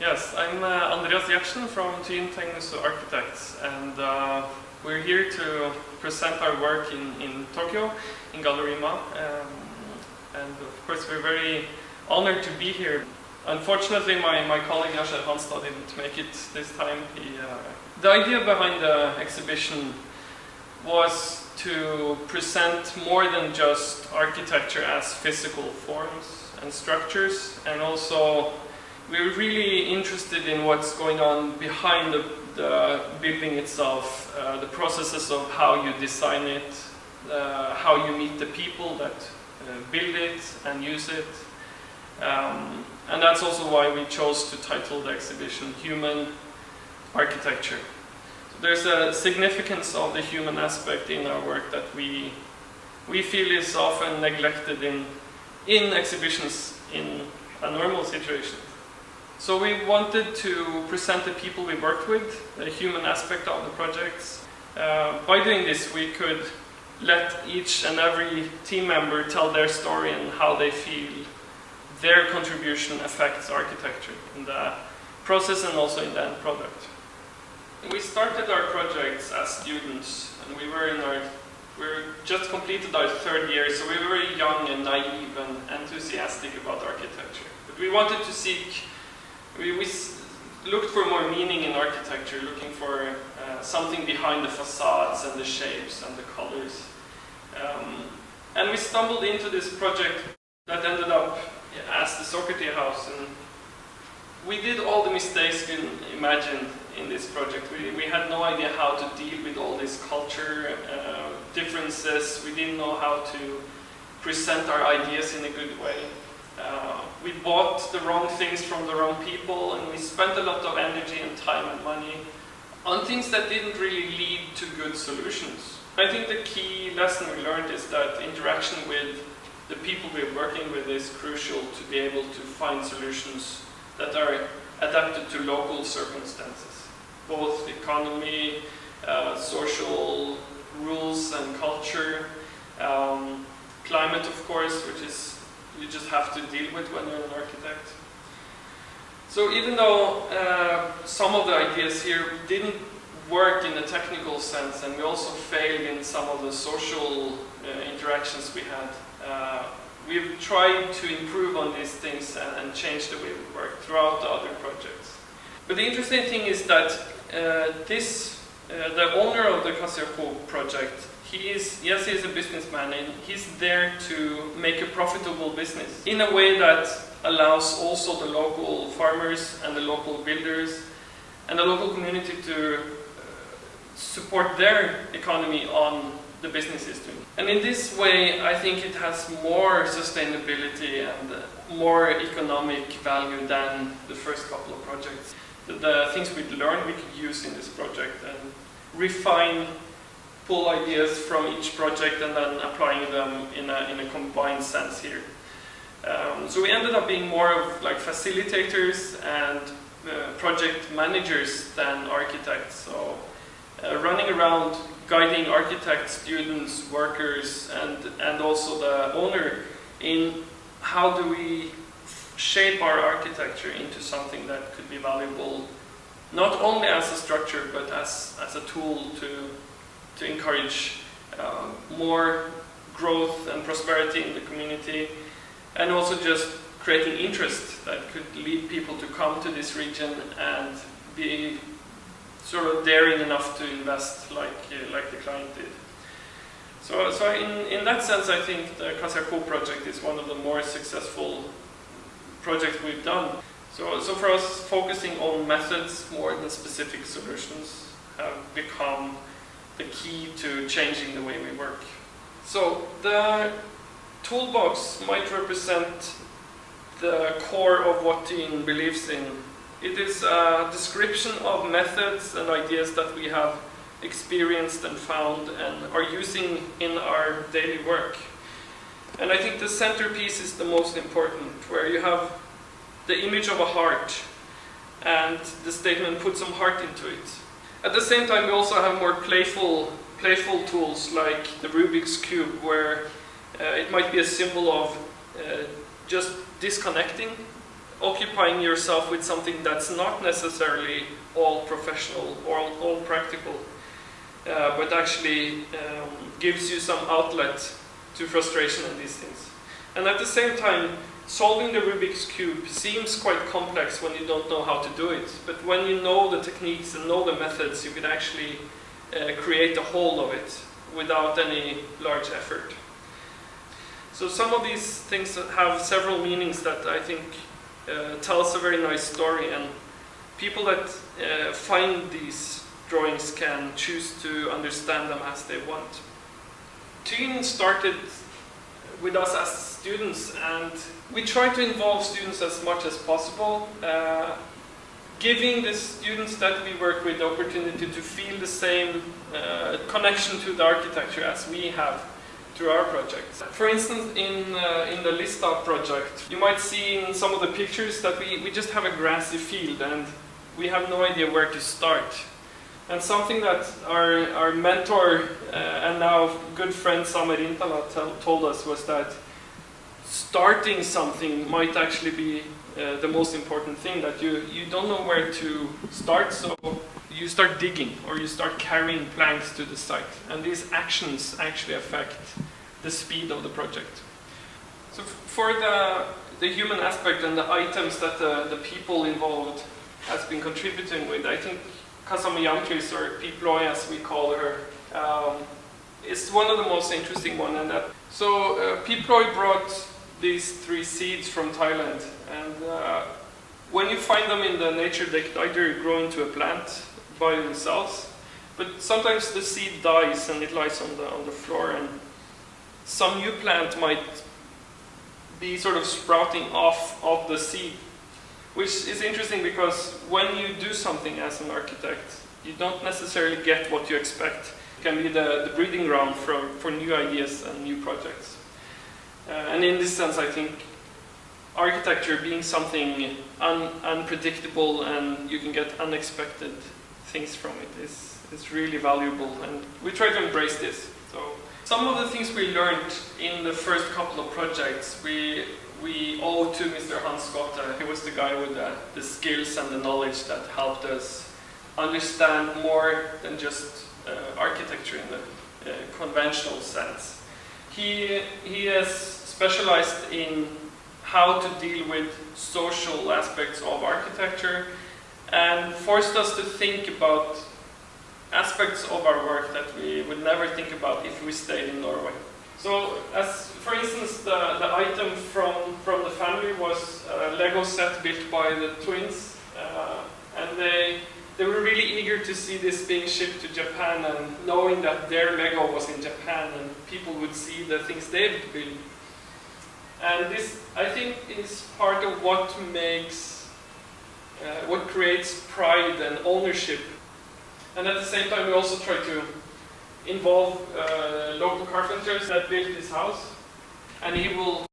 Yes, I'm Andreas from TYIN Architects, and we're here to present our work in Tokyo, in Gallery Ma. And of course we're very honored to be here. Unfortunately my colleague Yasha Hanstad didn't make it this time. The idea behind the exhibition was to present more than just architecture as physical forms and structures, and also we're really interested in what's going on behind the building itself, the processes of how you design it, how you meet the people that build it and use it. And that's also why we chose to title the exhibition Human Architecture. So there's a significance of the human aspect in our work that we feel is often neglected in exhibitions in a normal situation. So we wanted to present the people we worked with, the human aspect of the projects. By doing this, we could let each and every team member tell their story and how they feel their contribution affects architecture in the process and also in the end product. We started our projects as students, and we just completed our third year, so we were very young and naive and enthusiastic about architecture. But we wanted to we looked for more meaning in architecture, looking for something behind the facades and the shapes and the colors. And we stumbled into this project that ended up as the Socrates House. And we did all the mistakes you can imagine in this project. We had no idea how to deal with all these culture differences. We didn't know how to present our ideas in a good way. We bought the wrong things from the wrong people, and we spent a lot of energy and time and money on things that didn't really lead to good solutions. I think the key lesson we learned is that interaction with the people we're working with is crucial to be able to find solutions that are adapted to local circumstances, both economy, social rules and culture, climate of course, which is you just have to deal with when you're an architect. So even though some of the ideas here didn't work in a technical sense, and we also failed in some of the social interactions we had, we've tried to improve on these things and change the way we work throughout the other projects. But the interesting thing is that the owner of the Kasiako project, he is a businessman, and he's there to make a profitable business in a way that allows also the local farmers and the local builders and the local community to support their economy on the business he's doing. And in this way, I think it has more sustainability and more economic value than the first couple of projects. The things we learned we could use in this project and refine, pull ideas from each project and then applying them in a combined sense here. So we ended up being more of like facilitators and project managers than architects. So running around guiding architects, students, workers, and also the owner in how do we shape our architecture into something that could be valuable not only as a structure but as a tool to encourage more growth and prosperity in the community, and also just creating interest that could lead people to come to this region and be sort of daring enough to invest like the client did. So in that sense, I think the Kasiako project is one of the more successful projects we've done. So for us, focusing on methods more than specific solutions have become the key to changing the way we work. So the toolbox might represent the core of what TYIN believes in. It is a description of methods and ideas that we have experienced and found and are using in our daily work. And I think the centerpiece is the most important, where you have the image of a heart and the statement "put some heart into it." At the same time, we also have more playful tools like the Rubik's Cube, where it might be a symbol of just disconnecting occupying yourself with something that's not necessarily all professional or all practical, but actually gives you some outlet to frustration and these things. And at the same time, solving the Rubik's Cube seems quite complex when you don't know how to do it, but when you know the techniques and know the methods, you can actually create a whole of it without any large effort. So some of these things have several meanings that I think tells a very nice story, and people that find these drawings can choose to understand them as they want. TYIN started with us as students, and we try to involve students as much as possible, giving the students that we work with the opportunity to feel the same connection to the architecture as we have through our projects. For instance, in the Lista project, you might see in some of the pictures that we just have a grassy field and we have no idea where to start. And something that our mentor and now good friend Samer Intala told us was that starting something might actually be the most important thing, that you don't know where to start, so you start digging or you start carrying planks to the site, and these actions actually affect the speed of the project. So for the human aspect and the items that the people involved has been contributing with, I think Kasama Yamtris, or Piploy as we call her, is one of the most interesting one. And so Piploy brought these 3 seeds from Thailand, and when you find them in the nature, they could either grow into a plant by themselves, but sometimes the seed dies and it lies on the floor, and some new plant might be sort of sprouting off of the seed, which is interesting because when you do something as an architect, you don't necessarily get what you expect. It can be the breeding ground for new ideas and new projects. And in this sense, I think architecture being something unpredictable and you can get unexpected things from it is really valuable, and we try to embrace this. So some of the things we learned in the first couple of projects we owe to Mr. Hans Scott. He was the guy with the skills and the knowledge that helped us understand more than just architecture in the conventional sense. He has specialized in how to deal with social aspects of architecture and forced us to think about aspects of our work that we would never think about if we stayed in Norway. So, as for instance, the item from the family was a Lego set built by the twins, and they were really eager to see this being shipped to Japan, and knowing that their Lego was in Japan and people would see the things they've built. And this, I think, is part of what makes, what creates pride and ownership. And at the same time, we also try to involve local carpenters that built this house, and he will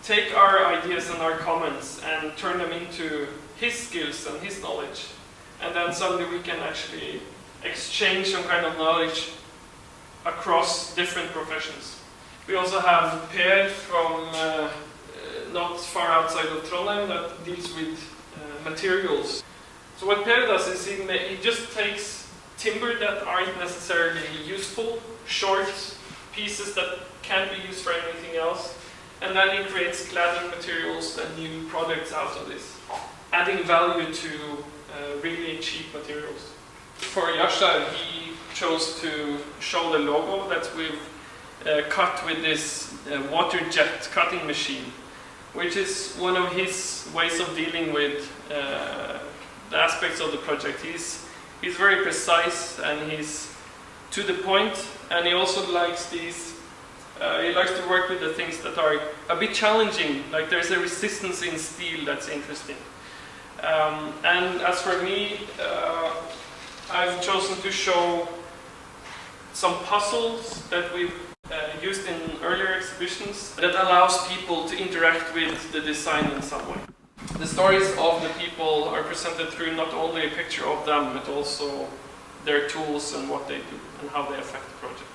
take our ideas and our comments and turn them into his skills and his knowledge, and then suddenly we can actually exchange some kind of knowledge across different professions. We also have Per from not far outside of Trondheim that deals with materials. So what Per does is he just takes timber that aren't necessarily useful, short pieces that can't be used for anything else, and then he creates cladding materials and new products out of this, adding value to really cheap materials. For Yashar, he chose to show the logo that we've cut with this water jet cutting machine, which is one of his ways of dealing with the aspects of the project. He's very precise and he's to the point, and he also likes these. He likes to work with the things that are a bit challenging, like there's a resistance in steel that's interesting. And as for me, I've chosen to show some puzzles that we've used in earlier exhibitions that allows people to interact with the design in some way. The stories of the people are presented through not only a picture of them, but also their tools and what they do and how they affect the project.